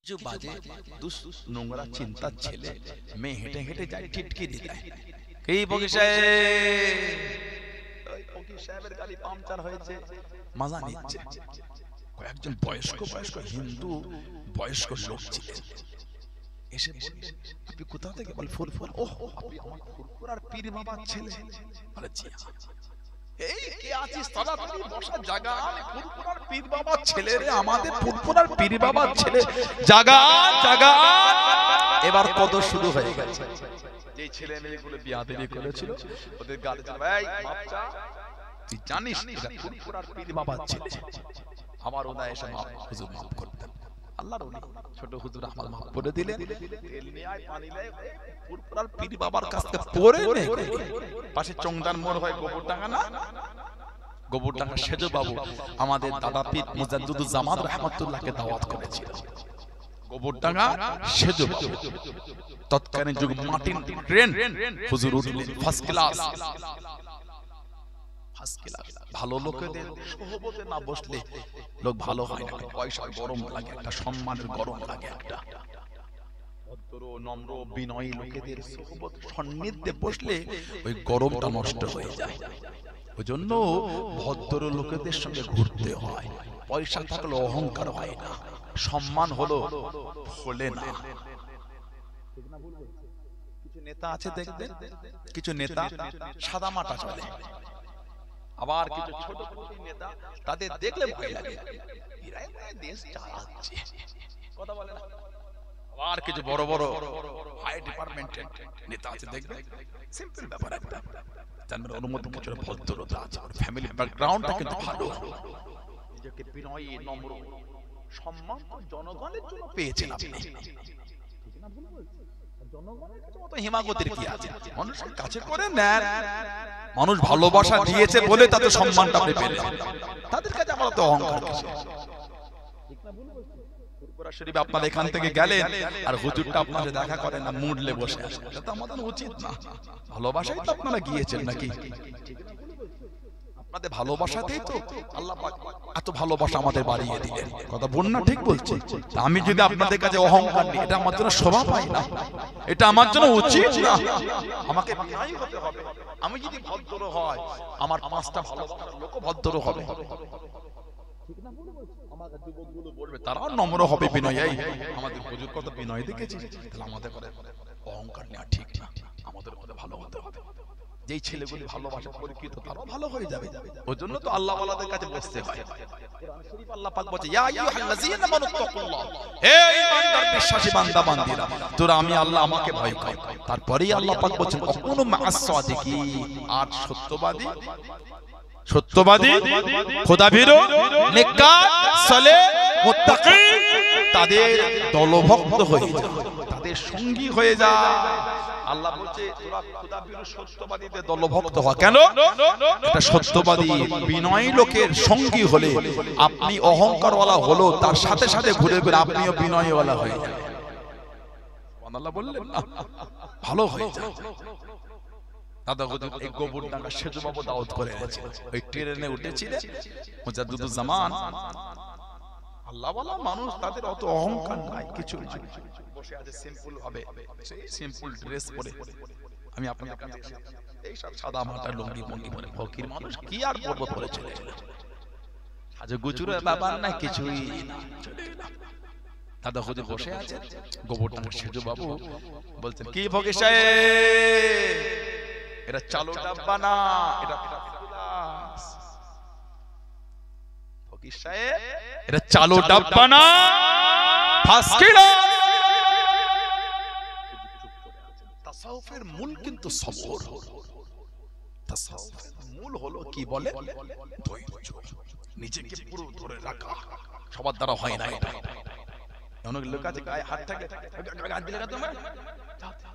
কিছু বাজে নোংরা চিন্তার ছেলে মেয়ে হেঁটে হেঁটে যায়, টিটকিরি দেয়। এই ফকির সাহেবের গাড়ি পাংচার হয়েছে, মজা নিচ্ছে। কয়েকজন বয়স্ক বয়স্ক হিন্দু বয়স্ক লোক ছিলেন, এসে বললেন, আপনি কোথা থেকে? বলে ফুরফুর। ওহ, আপনি আমার ফুরফুরার পীর বাবার ছেলে? বলে জি। এই কে আছিস? তাড়াতাড়ি বসার জায়গা, আমি ফুরফুরার পীর বাবার ছেলে রে, আমাদের ফুরফুরার পীর বাবার ছেলে, জায়গা জায়গা। এবার কত শুরু হয়ে গেছে। যে ছেলে মেয়েগুলো বিয়াদবি করেছিল ওদের গালে চলে, এই বাচ্চা তুই জানিস এটা ফুরফুরার পীর বাবার ছেলে? আমার ওনা এসে মাফ, হুজুর মাফ করতেন। আল্লাহর ওলি ছোট হুজুর আমার মাফ করে দিলেন। তেল নিয়ে আয়, পানি লে, ফুরফুরার পীর বাবার কাছে পড়ে নে। পাশে চংদান মোড় হয় গোবরডাঙ্গা না, গোবরডাঙ্গা সেজ বাবু আমাদের দাদা পীর মুজাদ্দিদুল জামান রাহমাতুল্লাহকে দাওয়াত করেছিল। গোবরডাঙ্গা সেজ বাবু তৎকালীন যুগ মার্টিন ট্রেন হুজুর উঠলেন ফার্স্ট ক্লাস। ভালো লোকেদের সোহবতে না বসলে লোক ভালো হয় না। পয়সার গরম লাগে, একটা সম্মানের গরম লাগে, একটা ভদ্র নম্র বিনয়ী লোকেদের সোহবত সান্নিধ্যে বসলে ওই গরমটা নষ্ট হয়ে যায়। ওই জন্য ভদ্র লোকেদের সঙ্গে ঘুরতে হয়। পয়সা থাকলে অহংকার হয় না, সম্মান হলো ফলে না। কিছু নেতা আছে দেখবেন, কিছু নেতা সাদা মাটা চলে, আবার কিছু ছোট ছোট নেতা তাদের দেখলে ভয় লাগে, এরাই দেশ চালাচ্ছে, কথা বলে না। আবার কিছু বড় বড় হাই ডিপার্টমেন্টের নেতা আছে দেখবেন, সিম্পল ব্যাপার একটা, যার অনুমতি কিছু ভদ্রতা আছে, ফ্যামিলি ব্যাকগ্রাউন্ডটা কিন্তু ভালো, নিজেকে বিনয়ী নম্র সম্মান জনগণের জন্য পেয়েছেন আপনি। হিমাগতির কি আছে? মানুষের কাছে করে নেন, মানুষ ভালোবাসা দিয়েছে বলে তাদের সম্মানটা আপনি পেলেন, তাদের কাছে আমার তো অহংকার কিসের? শরীফ আপনার এখান থেকে গেলেন আর হুজুরটা আপনার দেখা করেন না, মুড়লে বসে আসেন, এটা তো আমাদের উচিত না। ভালোবাসাই তো আপনারা গিয়েছেন নাকি? আপনাদের ভালোবাসাতেই তো আল্লাহ পাক এত ভালোবাসা আমাদের বাড়িয়ে দিলেন, কথা বল না, ঠিক বলছি? আমি যদি আপনাদের কাছে অহংকার নিই, এটা আমার জন্য শোভা পাই না, এটা আমার জন্য উচিত না। আমাকে বিনয়ী হতে হবে। আমি যদি ভদ্র হয়, আমার পাঁচটা ভালোবাসার লোক ভদ্র হবে, ঠিক না? আমাদের যুবকগুলো বলবে, তারাও নম্র হবে, বিনয়ী। আমাদের হুজুর কত বিনয় দেখেছিস, তাহলে আমাদের করে অহংকার নেওয়া ঠিক না, আমাদের মধ্যে ভালো হতে হবে। যেই ছেলেগুলি ভালোবাসা পরিচিত তারাও ভালো হয়ে যাবে। ওই জন্য তো আল্লাহ ওয়ালাদের কাছে বসতে হয়। কোরআন শরীফ আল্লাহ পাক বলছে, ইয়া আইয়ুহাল্লাযীনা আমানুত্তাকুল্লাহ, হে ঈমানদার বিশ্বাসী বান্দা বান্দীরা, তোরা আমি আল্লাহ আমাকে ভয় কর। তারপরেই আল্লাহ পাক বলেন, অকুনু মা'আস সাদিকিন, আর সত্যবাদী, সত্যবাদী, খোদাভীরু, নেককার, সালেহ, মুত্তাকি, তাদের দলভুক্ত হয়ে যা, তাদের সঙ্গী হয়ে যা। আল্লাহ বলছে, তোরা খোদাভীরু সত্যবাদীদের দলভুক্ত হ। কেন? এটা সত্যবাদী বিনয়ী লোকের সঙ্গী হলে আপনি অহংকারওয়ালা হলো, তার সাথে সাথে ঘুরে ঘুরে আপনিও বিনয়ীওয়ালা হয়ে যাবেন। আল্লাহ বললেন না, ভালো হয়ে যা। দাদা হুজুর এই গোবরডাঙ্গা সেজ বাবু দাওয়াত করে এনেছে, ওই ট্রেনে উঠেছিলেন মুজাদ্দিদুল জামান। আল্লাহ ওয়ালা মানুষ, তাদের অত অহংকার নাই, কিছু বসে আছে সিম্পল ভাবে, সেই সিম্পল ড্রেস পরে। আমি আপনাদের কাছে এই সব সাদা মাটা লুঙ্গি মঙ্গি পরে ফকির মানুষ কি আর পরব, পরে চলে এলো। আজ গুজুরের ব্যাপার না, কিছুই না, চলে এলাম। দাদা হুজুর বসে আছে, গোবরডাঙ্গা সেজ বাবু বলছেন, কি ফকির সাহেব, এটা চালো ডাব্বা না, এটা প্লাস। ফকির সাহেব, এটা চালো ডাব্বা না, ফার্স্ট ক্লাস। তাসাউফের মূল কিন্তু সবর। তাসাউফের মূল হলো কি বলে, ধৈর্য, নিজেকে পুরো ধরে রাখা। সবার দ্বারা হয় না এটা। অনেক লোক আছে গায়ে হাত থাকে, হাত দিলে তোমার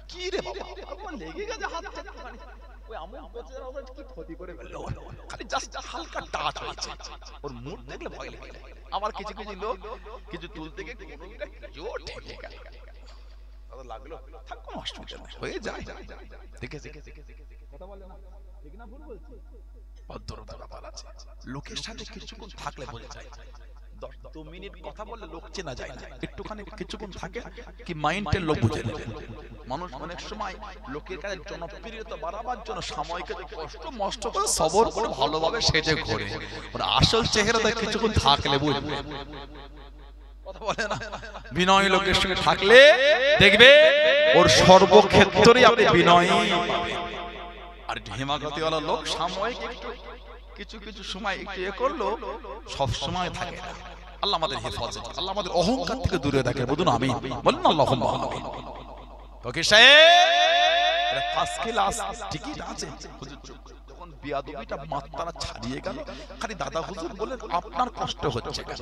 কি রে বাবা, আমার লেগে গেছে হাতটা, ওই আমল করতে যাওয়ার কি ক্ষতি করে ফেললো, খালি জাস্ট হালকা টাচ হয়েছে, ওর মুড দেখলে ভয় লাগে। আমার কিছু কিছু লোক কিছু তুলতে গিয়ে কোনটা জোর ঠেকে গেল, তাহলে লাগলো, থাক কোনো অসুবিধা নেই, হয়ে যায়। দেখেছে কথা বলে না, ঠিক না ভুল বলছি? ভদ্রতা ব্যাপার আছে, লোকের সাথে কিছুক্ষণ থাকলে বোঝা যায় 2 মিনিট কথা বললে লোক চেনা যায় না, একটুখানি কিছুক্ষণ থাকে কি মাইন্ডের লোক বুঝে নেবে। মানুষ অনেক সময় লোকের কাছে জনপ্রিয়তা বাড়াবার জন্য সাময়িক কষ্ট মষ্ট করে সবর করে ভালোভাবে সেজে ঘোরে, ওর আসল চেহারাটা কিছুক্ষণ থাকলে বুঝবে। কথা বলে না, বিনয়ী লোকের সঙ্গে থাকলে দেখবে ওর সর্বক্ষেত্রেই আপনি বিনয়ী পাবেন। আর হেমাগতিওয়ালা লোক সাময়িক একটু কিছু কিছু সময় একটু এ করলো, সব সময় থাকে না। আল্লাহ আমাদের হেফাজত, আল্লাহ আমাদের অহংকার থেকে দূরে রাখে। বলুন আমিন, বলুন আল্লাহুম্মা আমিন। ওকে সাহেব, এটা ফার্স্ট ক্লাস টিকিট আছে। হুজুর যখন বিয়াদবিটা মাত্রা ছাড়িয়ে গেল, খালি দাদা হুজুর বলেন আপনার কষ্ট হচ্ছে কেন?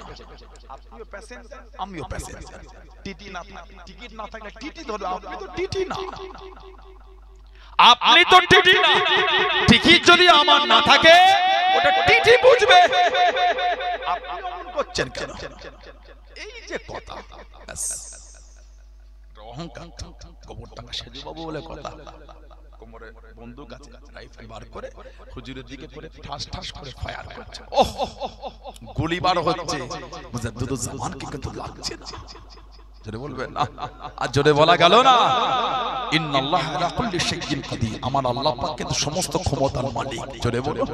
আপনিও প্যাসেঞ্জার, আমিও প্যাসেঞ্জার। টিটি না থাকলে, টিকিট না থাকলে টিটি ধরো, আপনি তো টিটি না। আপনি তো টিটি না, টিকিট যদি আমার না থাকে ওটা টিটি বুঝবে। আপনি এমন করছেন কেন? এই যে কথা, অহংকার। কবরটাকে সেজে বাবু বলে কথা, কোমরে বন্দুক আছে, রাইফেল বার করে হুজুরের দিকে করে ঠাস ঠাস করে ফায়ার করছে। ওহ, গুলি বার হচ্ছে, মুজাদ্দিদুজ জামানকে কিন্তু লাগছে না। জোরে বলবেন না, আর জোরে বলা গেল না। ইন্নাল্লাহা আলা কুল্লি শাইইন কাদির, আমার আল্লাহ পাক কিন্তু সমস্ত ক্ষমতার মালিক। জোরে বলুন,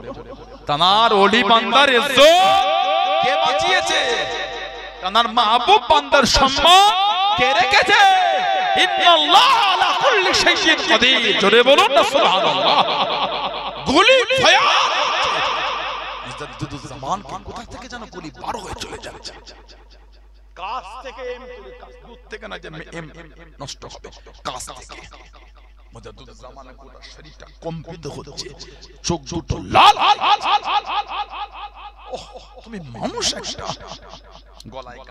তার ওলি বান্দার ইজ্জত কে বাঁচিয়েছে? তার মাহবুব বান্দার সম্মান কে রেখেছে? ইন্নাল্লাহা আলা কুল্লি শাইইন কাদির। জোরে বলুন না সুবহানাল্লাহ। গুলি ফায়ার, মুজাদ্দিদুজ জামান কোথা থেকে যেন গুলি বার হয়ে চলে যাচ্ছে। কাছ থেকে এম করে, কাছ দূর থেকে না যে এম নষ্ট হবে, কাছ থেকে। মুজাদ্দিদুজ জামানের পুরো শরীরটা কম্পিত হচ্ছে, চোখ দুটো লাল। ওহ, তুমি মানুষ একটা। গলায়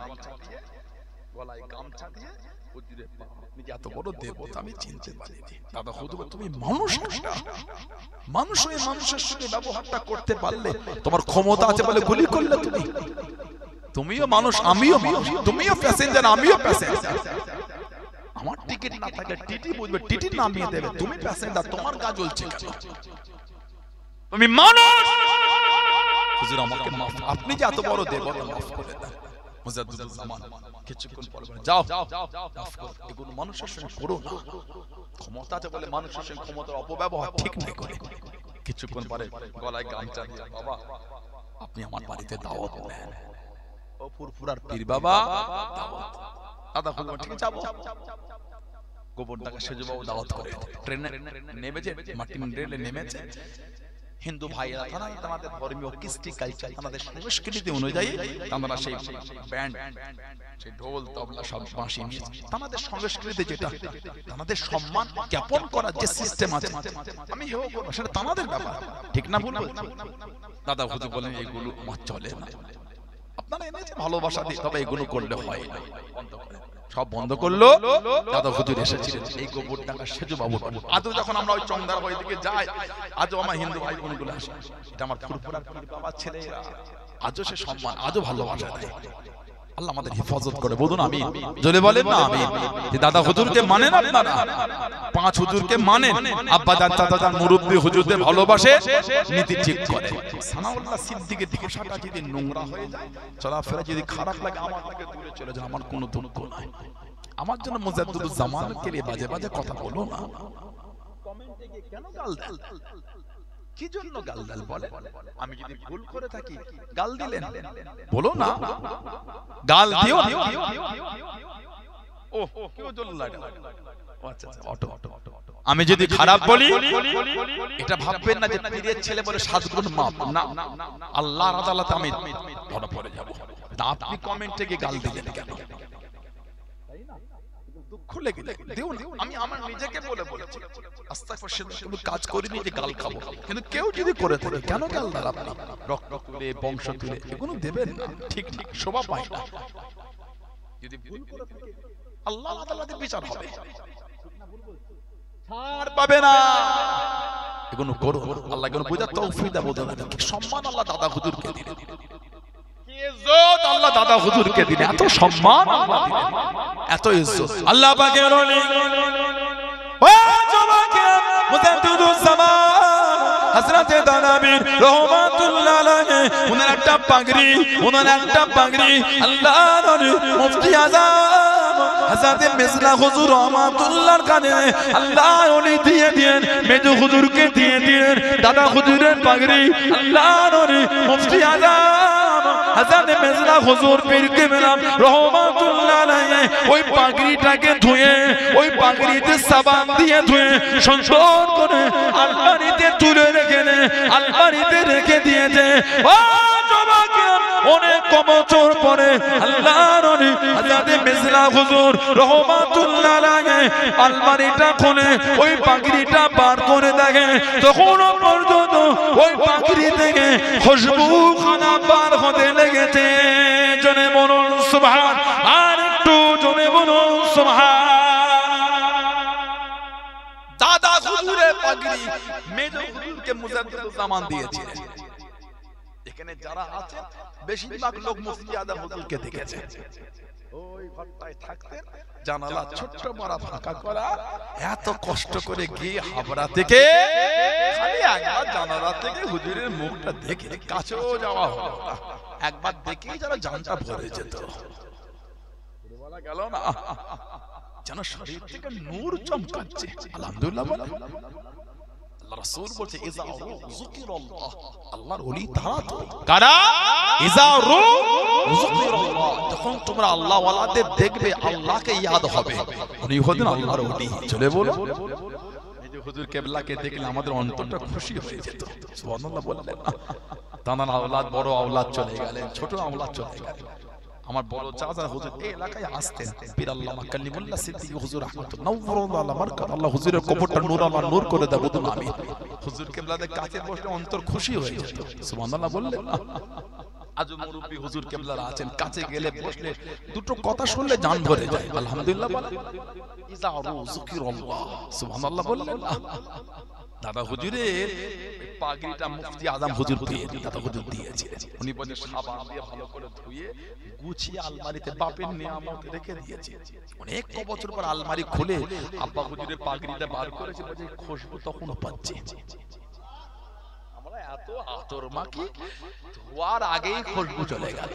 গামছা দিয়ে হুজুরে, আপনি যে এত বড় দেবতা আমি চিনতে পারিনি। দাদা হুজুর তুমি মানুষ একটা। মানুষ হয়ে মানুষের সঙ্গে ব্যবহারটা করতে পারলে, তোমার ক্ষমতা আছে বলে গুলি করলে তুমি। তুমিও মানুষ, আমিও মানুষ, তুমিও প্যাসেঞ্জার, আমিও প্যাসেঞ্জার। আমার টিকিট না থাকলে টিটি বুঝবে, টিটি নামিয়ে দেবে। তুমি প্যাসেঞ্জার, তোমার কাজ চলছে কেন? তুমি মানুষ। হুজুর আমাকে মাফ, আপনি যে এত বড় দেবতা, মাফ করে দেন। মুজাদ্দিদুজ জামান কিছুক্ষণ পর বলে, যাও মাফ করো, এগুলো মানুষের সঙ্গে করো না। ক্ষমতা আছে বলে মানুষের সঙ্গে ক্ষমতার অপব্যবহার ঠিক নেই করে। কিছুক্ষণ পরে গলায় গামছা দিয়ে, বাবা আপনি আমার বাড়িতে দাওয়াত দেন। ও ফুরফুরার পীর বাবা দাওয়াত। দাদা হুজুর ঠিক আছে, যাবো। গোবরডাঙ্গা সেজু বাবু দাওয়াত করে ট্রেনে নেমেছে, মার্টিন রেলে নেমেছে। হিন্দু ভাইরা তারা আমাদের ধর্মীয় কৃষ্টি কালচার, আমাদের সংস্কৃতি অনুযায়ী আমরা সেই ব্যান্ড, সেই ঢোল তবলা সব বাঁশি নিয়ে আমাদের সংস্কৃতি, যেটা আমাদের সম্মান জ্ঞাপন করার যে সিস্টেম আছে, আমি হেও করব, সেটা আমাদের ব্যাপার। ঠিক না ভুল? দাদা হুজুর বলেন এগুলো আমার চলে না। আপনারা এনেছে ভালোবাসা দিয়ে, তবে এগুলো করলে হয় না। বন্ধ করে, সব বন্ধ করলো। দাদা হুজুর এসেছিলেন এই গোবরডাঙ্গা সেজু বাবু। আজও যখন আমরা ওই চন্দার বাড়ি দিকে যাই, আজও আমার হিন্দু ভাই বোনগুলো আসে, এটা আমার ফুরফুরার বাবার ছেলেরা, আজও সে সম্মান, আজও ভালোবাসা দেয়। আল্লাহ আমাদের হেফাজত করে। বলুন আমিন, জোরে বলেন না আমিন। যে দাদা হুজুরকে মানেন আপনারা, 5 হুজুরকে মানেন, আব্বা জান চাচা জান মুরব্বি হুজুরদের ভালোবাসে, নীতি ঠিক করে। সানাউল্লাহ সিদ্দিকের ভাষাটা যদি নোংরা হয়ে যায়, চলাফেরা যদি খারাপ লাগে, আমার থেকে দূরে চলে যান, আমার কোনো দুঃখ নাই। আমার জন্য মুজাদ্দিদুজ জামানকে নিয়ে বাজে বাজে কথা বলো না। কমেন্টে গিয়ে কেন গাল দেন? কি জন্য গাল দেন বলে? আমি যদি ভুল করে থাকি গাল দিলেন, বলো না গাল দিও। ও কেউ জল লাগে। আচ্ছা অটো, আমি যদি খারাপ বলি এটা ভাববেন না যে পীরের ছেলে বলে 7 গুণ মাপ না। আল্লাহর আদালতে আমি ধরা পড়ে যাব। আপনি কমেন্টে গিয়ে গাল দিলেন কেন? দুঃখ লেগে দিও না। আমি আমার নিজেকে বলে বলেছি, আস্তাগফিরুল্লাহ, কোনো কাজ করিনি যে গাল খাবো। কিন্তু কেউ যদি করে থাকে, কেন গাল দেন আপনি? রক্ত তুলে, বংশ তুলে এগুলো দেবেন না, ঠিক না, শোভা পায় না। যদি ভুল করে থাকে আল্লাহ আদালতে বিচার হবে, ছাড় পাবে না। এগুলো করো, আল্লাহ এগুলো বোঝার তৌফিক দাও। সম্মান আল্লাহ দাদা হুজুরকে দিলেন, ইজ্জত আল্লাহ দাদা হুজুরকে দিলেন, এত সম্মান আল্লাহ দিলেন, এত ইজ্জত আল্লাহ পাকের ওলি। ও জবাকে মুজাদ্দিদুজ জামান হযরতে দানাবীর রহমাতুল্লাহ আলাইহি ওনার একটা পাগড়ি আল্লাহর মুফতি আযম হযরতে মিসলা হুজুর রহমাতুল্লাহর কানে আল্লাহ উনি দিয়ে দেন, মেজো হুজুরকে দিয়ে দেন দাদা হুজুরের পাগড়ি আল্লাহর মুফতি আযম হযরতে মিসলা হুজুর পীর কেবলা রহমাতুল্লাহ আলাইহি ওই পাগড়িটাকে ধুয়ে ওই পাগড়িতে সাবান দিয়ে ধুয়ে সুন্দর করে আলমারিতে তুলে আলমারিতে রেখে দিয়েছে। ও জবাকিয়ান অনেক বছর পরে আল্লাহর ওলি হযরতে মিসলা হুজুর রহমাতুল্লাহ আলাইহি আলমারিটা খুলে ওই পাগড়িটা বার করে দেখে তখনও পর্যন্ত ওই পাগড়ি থেকে খুশবু খানা বার হতে লেগেছে। জনে বলুন সুবহান, আর একটু জনে বলুন সুবহান। দাদা হুজুরের পাগড়ি মেজো হুজুরকে মুজাদ্দিদুল জামান দিয়েছিলেন। এখানে যারা আছে বেশিরভাগ লোক মুফতি আযম হুজুরকে দেখেছে। ওই ঘরটায় থাকতেন, জানালা ছোট্ট মারা ফাঁকা করা, এত কষ্ট করে গিয়ে হাবড়া থেকে খালি একবার জানালা থেকে হুজুরের মুখটা দেখে কাছেও যাওয়া হলো না। একবার দেখেই যারা জানটা ভরে যেত। বলা গেল না যেন শরীর থেকে নূর চমকাচ্ছে। আলহামদুলিল্লাহ বলে আল্লাহ রাসূল বলছে ইযা যুকিরাল্লাহ, আল্লাহর ওলি তারা তো কারা ইযা যুকিরাল্লাহ, যখন তোমরা আল্লাহ ওয়ালাদের দেখবে আল্লাহকে ইয়াদ হবে, উনি হলেন আল্লাহর ওলি। চলে বলো এই যে হুজুর কেবলাকে দেখলে আমাদের অন্তরটা খুশি হয়ে যেত। সুবহানাল্লাহ বললেন না? তানার আওলাদ বড় আওলাদ চলে গেলেন, ছোট আওলাদ চলে গেলেন। আমার বড় চাচা হুজুর এই এলাকায় আসতেন, পীর আল্লামা কালিমুল্লাহ সিদ্দিকী হুজুর রাহমাতুল্লাহ নওয়ারুল্লাহ বারাকাত, আল্লাহ হুজুরের কবরটা নূর আল্লাহ নূর করে দেব। বলুন আমিন। হুজুর কেবলাদের কাছে বসে অন্তর খুশি হয়ে যেত। সুবহানাল্লাহ বললেন না? আজ মুরব্বি হুজুর কেবলারা আছেন, কাছে গেলে বসলে দুটো কথা শুনলে জান ভরে যায়। আলহামদুলিল্লাহ বলেন ইযা যুকিরাল্লাহ, সুবহানাল্লাহ বললেন না? দাদা হুজুরের পাগড়িটা মুফতি আযম হুজুর দিয়ে দাদা হুজুর দিয়েছিলেন। উনি বলেন সাবান দিয়ে ভালো করে ধুয়ে গুছিয়ে আলমারিতে বাপের নিয়ামত রেখে দিয়েছে। অনেক বছর পর আলমারি খুলে আব্বা হুজুরের পাগড়িটা বার করেছে, বলে খুশবু তখনও পাচ্ছে। আমরা এত আতর মাখি, ধোয়ার আগেই খুশবু চলে গেল।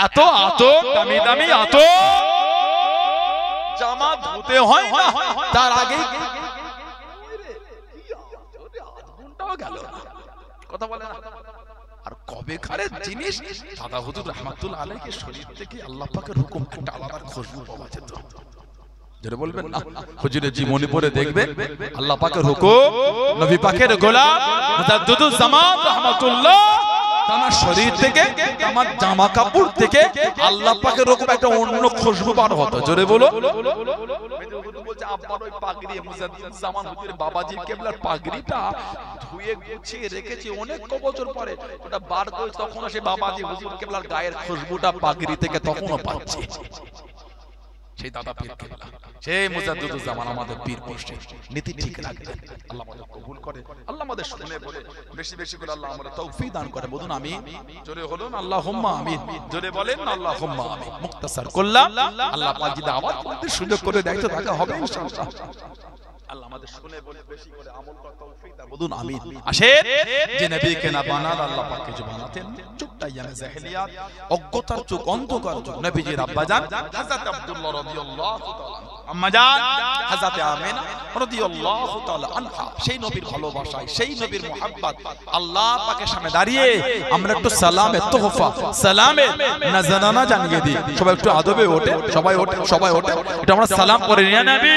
এত আতর, দামি দামি আতর, জামা ধুতে হয় না তার আগে কথা বলে না। আর কবে খারের জিনিস দাদা হুজুর রাহমাতুল্লাহ আলাইহি শরীর থেকে আল্লাহ পাকের হুকুম একটা আলাদা খুশবু পাওয়া যেত। যেটা বলবেন না হুজুরের জীবনী পড়ে দেখবেন আল্লাহ পাকের হুকুম, নবী পাকের গোলাম মুজাদ্দিদুল জামান রাহমাতুল্লাহ তার শরীর থেকে, আমার জামা কাপড় থেকে আল্লাহ পাকের রকম একটা অন্য খুশবু বার হতো। জোরে বলো। বলছে আব্বার ওই পাগড়ি মুজাদ্দিদুল জামান হুজুরের বাবাজি কেবলার পাগড়িটা ধুয়ে গুছিয়ে রেখেছি, অনেক বছর পরে ওটা বার করে তখন সে বাবাজি হুজুর কেবলার গায়ের খুশবুটা পাগড়ি থেকে তখনও পাচ্ছে। সেই দাদা পীর কেবলা, সেই মুজাদ্দিদুল জামান আমাদের পীর মুর্শিদ, নীতি ঠিক রাখবেন। আল্লাহ আমাদের কবুল করে, আল্লাহ আমাদের শুনে বলে বেশি বেশি করে আল্লাহ আমাদের তৌফিক দান করে। বলুন আমিন। জোরে বলুন আল্লাহুম্মা আমিন। জোরে বলেন আল্লাহুম্মা আমিন। মুক্তাসার করলাম, আল্লাহ পাক যদি আওয়াজ করতে সুযোগ করে দেয় তো দেখা হবে ইনশাআল্লাহ। আল্লাহ আমাদের শুনে বলে বেশি করে আমল করার তৌফিক দান। বলুন আমিন। আসেন, যে নবীকে না বানাল আল্লাহ পাককে যে বানাতেন, যুগটা ইয়ামে জাহেলিয়াত, অজ্ঞতার যুগ, অন্ধকার যুগ। নবীজির আব্বাজান হযরত আব্দুল্লাহ রাদিয়াল্লাহু তাআলা, আম্মাজান হযরত আমিনা রাদিয়াল্লাহু তাআলা আনহা, সেই নবীর ভালোবাসায়, সেই নবীর মুহাব্বত আল্লাহ পাকের সামনে দাঁড়িয়ে আমরা একটু সালামে তোহফা, সালামে নাজরানা জানিয়ে দিই। সবাই একটু আদবে ওঠে, সবাই ওঠে, সবাই ওঠে, এটা আমরা সালাম করে ইয়া নবী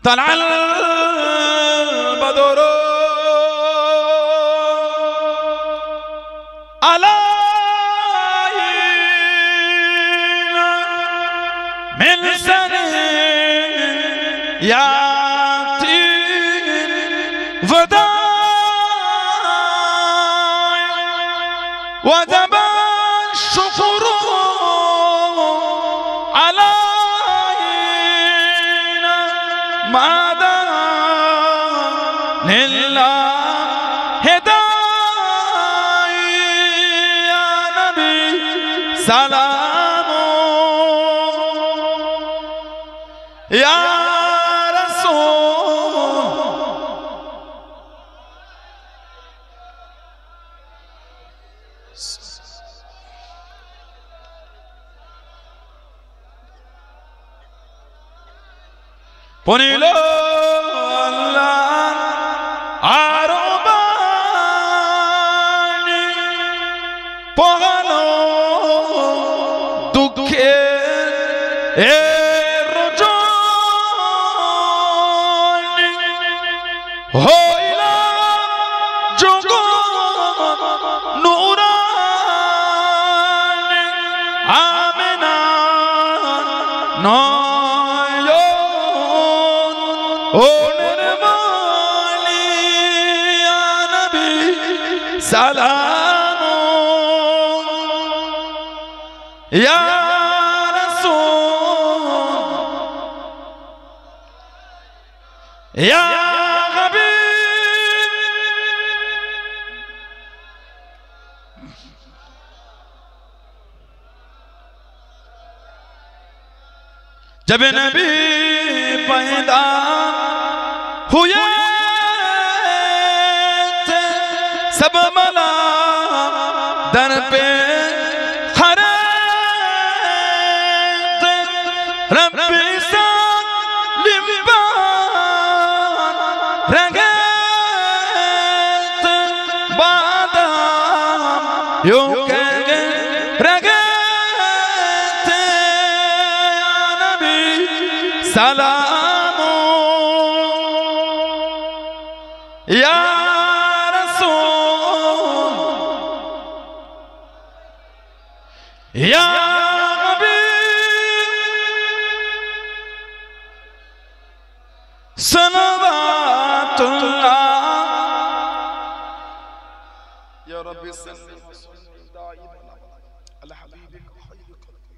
طلع البدر علينا من سنيات الوداع وجب শুকর আলাইনা মাদা নিল্লা হেদায় ইয়া নবী সালাম ইয়া পনিল আল্লাহ আরবানি পগানো দুঃখে এ রজনী হইলা জগৎ নূরানি Amina O Nirmali Ya Nabi Salam Ya Rasul Ya Habib Jab Nabi पैदा हुए थे सब मला दर पे खड़े थे रब्बी सालिम्बा रंगे थे बादाम यूं कहे रंगे थे या नबी सलाम Ya Rasul Ya Habib Salavatullah Ya Rabbi salli wa sallim da'iman ala habibika khayril khalqi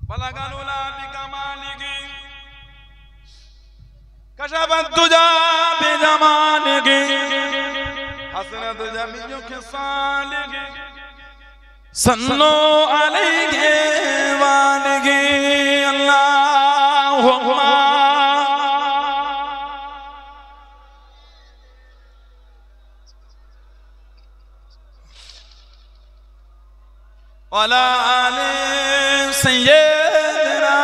balagal ula bi kamalihi كشف الدجى بجماله حسنت جميع خصاله صلوا عليه وآله اللهم وعلى آل سيدنا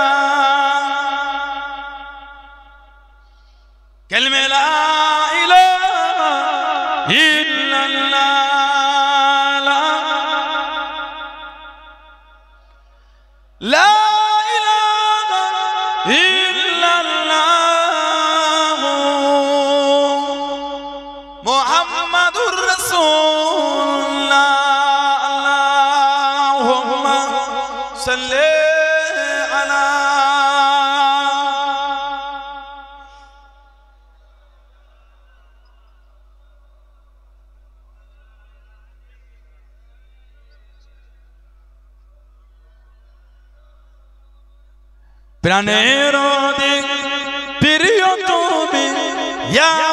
كلمة لا إله إلا الله لا إله إلا الله محمد رسول الله اللهم صل على প্রাণের প্রিয় তুমি ইয়া